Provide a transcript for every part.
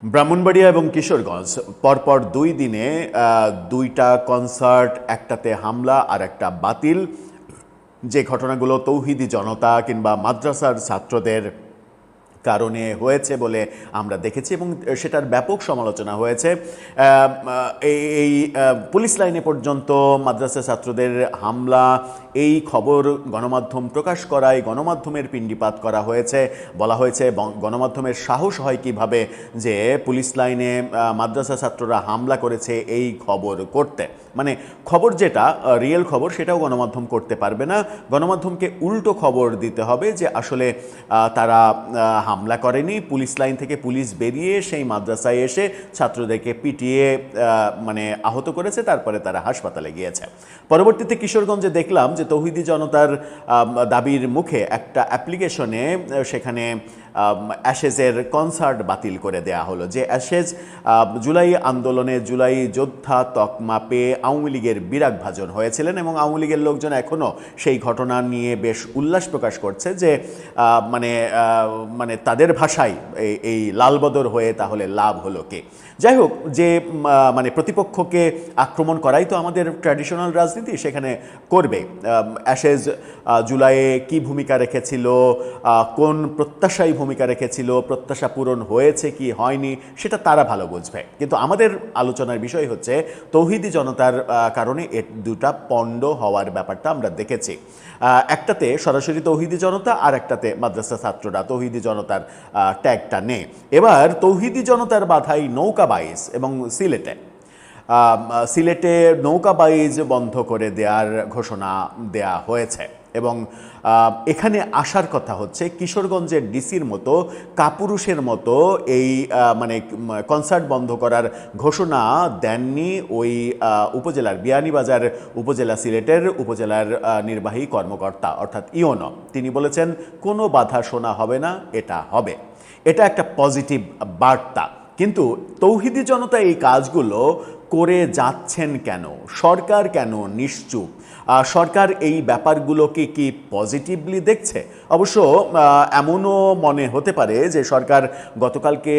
ব্রাহ্মণবাড়িয়া এবং কিশোরগঞ্জ পরপর ২ দিনে দুইটা কনসার্ট, একটাতে হামলা আর একটা বাতিল। যে ঘটনাগুলো তৌহিদি জনতা কিংবা মাদ্রাসার ছাত্রদের কারণে হয়েছে বলে আমরা দেখেছি এবং সেটার ব্যাপক সমালোচনা হয়েছে। এই পুলিশ লাইনে পর্যন্ত মাদ্রাসা ছাত্রদের হামলা, এই খবর গণমাধ্যম প্রকাশ করায় গণমাধ্যমের পিণ্ডীপাত করা হয়েছে। বলা হয়েছে গণমাধ্যমের সাহস হয় কিভাবে যে পুলিশ লাইনে মাদ্রাসা ছাত্ররা হামলা করেছে এই খবর করতে। মানে খবর যেটা রিয়েল খবর সেটাও গণমাধ্যম করতে পারবে না। গণমাধ্যমকে উল্টো খবর দিতে হবে যে আসলে তারা হামলা করেনি, পুলিশ লাইন থেকে পুলিশ বেরিয়ে সেই মাদ্রাসায় এসে ছাত্রদেরকে পিটিয়ে মানে আহত করেছে, তারপরে তারা হাসপাতালে গিয়েছে। পরবর্তীতে কিশোরগঞ্জে দেখলাম যে তৌহিদি জনতার দাবির মুখে একটা অ্যাপ্লিকেশনে সেখানে অ্যাশেজের কনসার্ট বাতিল করে দেয়া হলো। যে অ্যাশেজ জুলাই আন্দোলনে জুলাই যোদ্ধা তকমা পেয়ে আওয়ামী লীগের বিরাগভাজন হয়েছিলেন এবং আওয়ামী লীগের লোকজন এখনও সেই ঘটনা নিয়ে বেশ উল্লাস প্রকাশ করছে যে মানে তাদের ভাষায় এই লালবদর হয়ে তাহলে লাভ হলো কি। যাই হোক, যে মানে প্রতিপক্ষকে আক্রমণ করাই তো আমাদের ট্র্যাডিশনাল রাজনীতি, সেখানে করবে। অ্যাশেজ জুলাইয়ে কি ভূমিকা রেখেছিল, কোন প্রত্যাশায় ভূমিকা রেখেছিল, প্রত্যাশা পূরণ হয়েছে কি হয়নি সেটা তারা ভালো বুঝবে। কিন্তু আমাদের আলোচনার বিষয় হচ্ছে তৌহিদি জনতার কারণে দুটা পণ্ড হওয়ার ব্যাপারটা আমরা দেখেছি। একটাতে সরাসরি তৌহিদি জনতা আর একটাতে মাদ্রাসা ছাত্ররা তৌহিদি জনতার ট্যাগটা নেই। এবার তৌহিদি জনতার বাধাই নৌকাবাইজ এবং সিলেটে নৌকাবাইজ বন্ধ করে দেওয়ার ঘোষণা দেয়া হয়েছে এবং এখানে আসার কথা হচ্ছে কিশোরগঞ্জের ডিসির মতো কাপুরুষের মতো এই মানে কনসার্ট বন্ধ করার ঘোষণা দেননি ওই উপজেলার বিয়ানীবাজার উপজেলা, সিলেটের উপজেলার নির্বাহী কর্মকর্তা অর্থাৎ ইওনো। তিনি বলেছেন কোনো বাধা শোনা হবে না, এটা হবে। এটা একটা পজিটিভ বার্তা। কিন্তু তৌহিদি জনতা এই কাজগুলো করে যাচ্ছেন কেন? সরকার কেন নিশ্চুপ? সরকার এই ব্যাপারগুলোকে কি পজিটিভলি দেখছে? অবশ্য এমনও মনে হতে পারে যে সরকার গতকালকে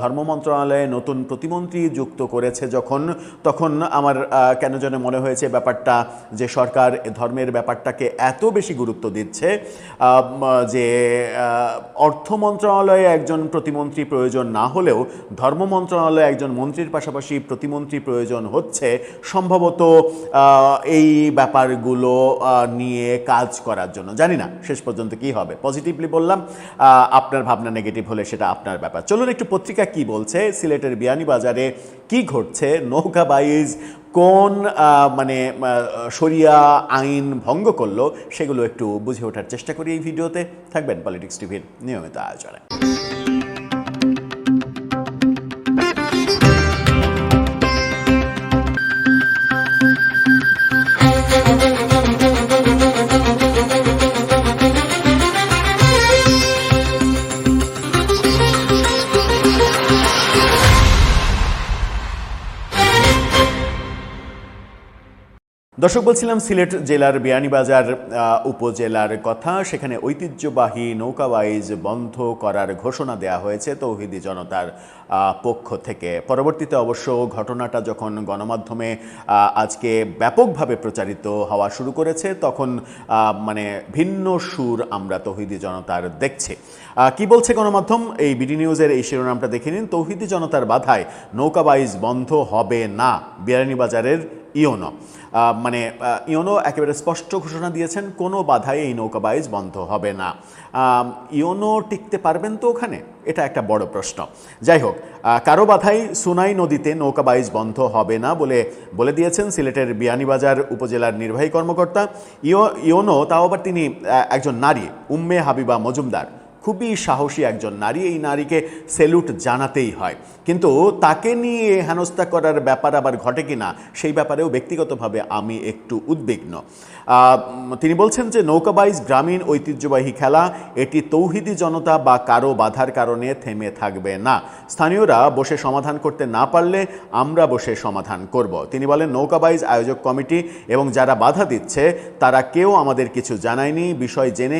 ধর্ম মন্ত্রণালয়ে নতুন প্রতিমন্ত্রী যুক্ত করেছে তখন আমার কেন যেন মনে হয়েছে ব্যাপারটা যে সরকার ধর্মের ব্যাপারটাকে এত বেশি গুরুত্ব দিচ্ছে যে অর্থ মন্ত্রণালয়ে একজন প্রতিমন্ত্রী প্রয়োজন না হলেও ধর্ম মন্ত্রণালয়ে একজন মন্ত্রীর পাশাপাশি প্রতিমন্ত্রী প্রয়োজন হচ্ছে সম্ভবত এই ব্যাপারগুলো নিয়ে কাজ করার জন্য। জানি না শেষ পর্যন্ত কি হবে। পজিটিভলি বললাম, আপনার ভাবনা নেগেটিভ হলে সেটা আপনার ব্যাপার। চলুন একটু পত্রিকা কি বলছে, সিলেটের বিয়ানীবাজারে কি ঘটছে, নৌকাবাইজ কোন মানে শরিয়া আইন ভঙ্গ করলো সেগুলো একটু বুঝে ওঠার চেষ্টা করি এই ভিডিওতে। থাকবেন পলিটিক্স টিভির নিয়মিত আয়োজনে। দর্শক, বলছিলাম সিলেট জেলার বিয়ানীবাজার উপজেলার কথা। সেখানে ঐতিহ্যবাহী নৌকাবাইজ বন্ধ করার ঘোষণা দেয়া হয়েছে তৌহিদি জনতার পক্ষ থেকে। পরবর্তীতে অবশ্য ঘটনাটা যখন গণমাধ্যমে আজকে ব্যাপকভাবে প্রচারিত হওয়া শুরু করেছে তখন মানে ভিন্ন সুর আমরা তৌহিদি জনতার দেখছি। কি বলছে গণমাধ্যম? এই বিডি নিউজের এই শিরোনামটা দেখে নিন। তৌহিদি জনতার বাধায় নৌকাবাইজ বন্ধ হবে না, বিয়ানীবাজারের ইওনো। মানে ইওনো একেবারে স্পষ্ট ঘোষণা দিয়েছেন কোনো বাধায় এই নৌকাবাইজ বন্ধ হবে না। ইওনো টিকতে পারবেন তো ওখানে? এটা একটা বড় প্রশ্ন। যাই হোক, কারো বাধাই সুনাই নদীতে নৌকাবাইজ বন্ধ হবে না বলে দিয়েছেন সিলেটের বিয়ানীবাজার উপজেলার নির্বাহী কর্মকর্তা। ইওনো, তাও আবার তিনি একজন নারী, উম্মে হাবিবা মজুমদার, খুবই সাহসী একজন নারী। এই নারীকে স্যালুট জানাতেই হয়। কিন্তু তাকে নিয়ে হেনস্থা করার ব্যাপার আবার ঘটে কিনা সেই ব্যাপারেও ব্যক্তিগতভাবে আমি একটু উদ্বিগ্ন। তিনি বলছেন যে নৌকাবাইজ গ্রামীণ ঐতিহ্যবাহী খেলা, এটি তৌহিদি জনতা বা কারো বাধার কারণে থেমে থাকবে না। স্থানীয়রা বসে সমাধান করতে না পারলে আমরা বসে সমাধান করব। তিনি বলেন, নৌকাবাইজ আয়োজক কমিটি এবং যারা বাধা দিচ্ছে তারা কেউ আমাদের কিছু জানায়নি। বিষয় জেনে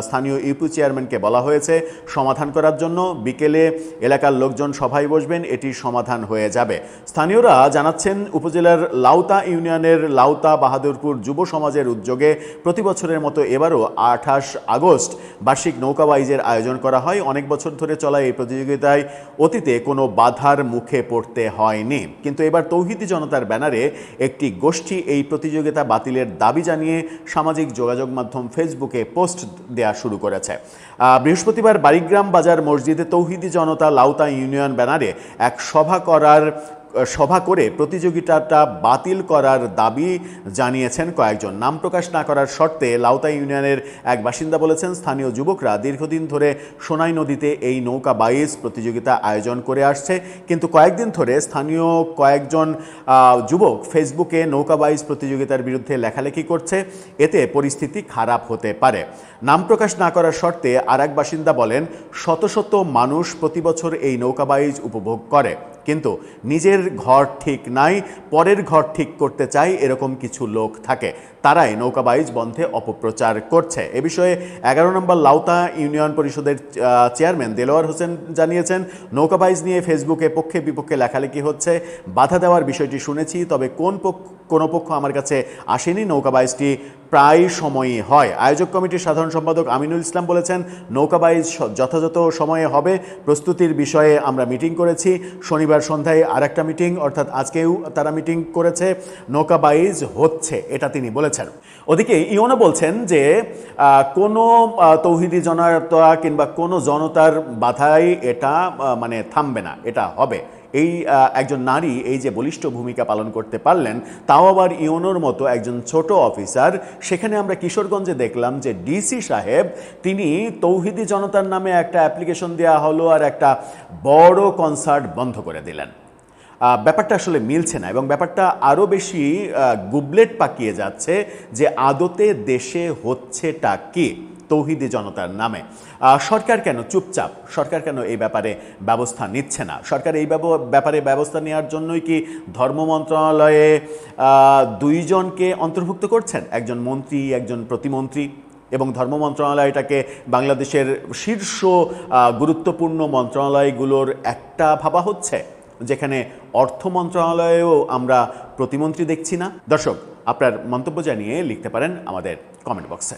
স্থানীয় ইউপি চেয়ারম্যানকে বলা বলা হয়েছে সমাধান করার জন্য। বিকেলে এলাকার লোকজন সভায় বসবেন, এটি সমাধান হয়ে যাবে। স্থানীয়রা জানাচ্ছেন, উপজেলার লাউতা ইউনিয়নের লাউতা বাহাদুরপুর যুব সমাজের উদ্যোগে প্রতি বছরের মতো এবারও 28 আগস্ট বার্ষিক নৌকাবাইজের আয়োজন করা হয়। অনেক বছর ধরে চলা এই প্রতিযোগিতায় অতীতে কোনো বাধার মুখে পড়তে হয়নি, কিন্তু এবার তৌহিদি জনতার ব্যানারে একটি গোষ্ঠী এই প্রতিযোগিতা বাতিলের দাবি জানিয়ে সামাজিক যোগাযোগ মাধ্যম ফেসবুকে পোস্ট দেয়া শুরু করেছে। বৃহস্পতিবার বাড়িগ্রাম বাজার মসজিদে তৌহিদি জনতা লাউতা ইউনিয়ন ব্যানারে এক সভা করে প্রতিযোগিতাটা বাতিল করার দাবি জানিয়েছেন কয়েকজন। নাম প্রকাশ না করার শর্তে লাউতা ইউনিয়নের এক বাসিন্দা বলেছেন, স্থানীয় যুবকরা দীর্ঘদিন ধরে সোনাই নদীতে এই নৌকা বাইচ প্রতিযোগিতা আয়োজন করে আসছে, কিন্তু কয়েকদিন ধরে স্থানীয় কয়েকজন যুবক ফেসবুকে নৌকা বাইচ প্রতিযোগিতার বিরুদ্ধে লেখালেখি করছে, এতে পরিস্থিতি খারাপ হতে পারে। নাম প্রকাশ না করার শর্তে আর এক বাসিন্দা বলেন, শত শত মানুষ প্রতি বছর এই নৌকা বাইচ উপভোগ করে, কিন্তু নিজের ঘর ঠিক নাই, পরের ঘর ঠিক করতে চায়, এরকম কিছু লোক থাকে, তারাই নৌকাবাইজ বন্ধে অপপ্রচার করছে। এ বিষয়ে 11 নম্বর লাউতা ইউনিয়ন পরিষদের চেয়ারম্যান দেলোয়ার হোসেন জানিয়েছেন, নৌকাবাইজ নিয়ে ফেসবুকে পক্ষে বিপক্ষে লেখালেখি হচ্ছে, বাধা দেওয়ার বিষয়টি শুনেছি, তবে কোনো পক্ষ আমার কাছে আসেনি। নৌকাবাইজটি প্রায় সময়ই হয়। আয়োজক কমিটির সাধারণ সম্পাদক আমিনুল ইসলাম বলেছেন, নৌকাবাইজ যথাযথ সময়ে হবে, প্রস্তুতির বিষয়ে আমরা মিটিং করেছি। শনিবার সন্ধ্যায় আরেকটা মিটিং, অর্থাৎ আজকেও তারা মিটিং করেছে, নৌকাবাইজ হচ্ছে, এটা তিনি বলেছেন। ওদিকে ইওনো বলছেন যে কোনো তৌহিদি জনতা কিংবা কোনো জনতার বাধাই এটা মানে থামবে না, এটা হবে। এই একজন নারী এই যে বলিষ্ঠ ভূমিকা পালন করতে পারলেন, তাও আবার ইওনোর মতো একজন ছোট অফিসার। সেখানে আমরা কিশোরগঞ্জে দেখলাম যে ডিসি সাহেব তিনি তৌহিদি জনতার নামে একটা অ্যাপ্লিকেশন দেওয়া হলো আর একটা বড় কনসার্ট বন্ধ করে দিলেন। ব্যাপারটা আসলে মিলছে না, এবং ব্যাপারটা আরও বেশি গুবলেট পাকিয়ে যাচ্ছে যে আদতে দেশে হচ্ছেটা কি তৌহিদি জনতার নামে। সরকার কেন চুপচাপ? সরকার কেন এই ব্যাপারে ব্যবস্থা নিচ্ছে না? সরকার এই ব্যাপারে ব্যবস্থা নেওয়ার জন্যই কি ধর্ম মন্ত্রণালয়ে দুইজনকে অন্তর্ভুক্ত করছেন, একজন মন্ত্রী, একজন প্রতিমন্ত্রী, এবং ধর্ম মন্ত্রণালয়টাকে বাংলাদেশের শীর্ষ গুরুত্বপূর্ণ মন্ত্রণালয়গুলোর একটা ভাবা হচ্ছে, যেখানে অর্থ মন্ত্রণালয়েও আমরা প্রতিমন্ত্রী দেখছি না? দর্শক, আপনার মন্তব্য জানিয়ে লিখতে পারেন আমাদের কমেন্ট বক্সে।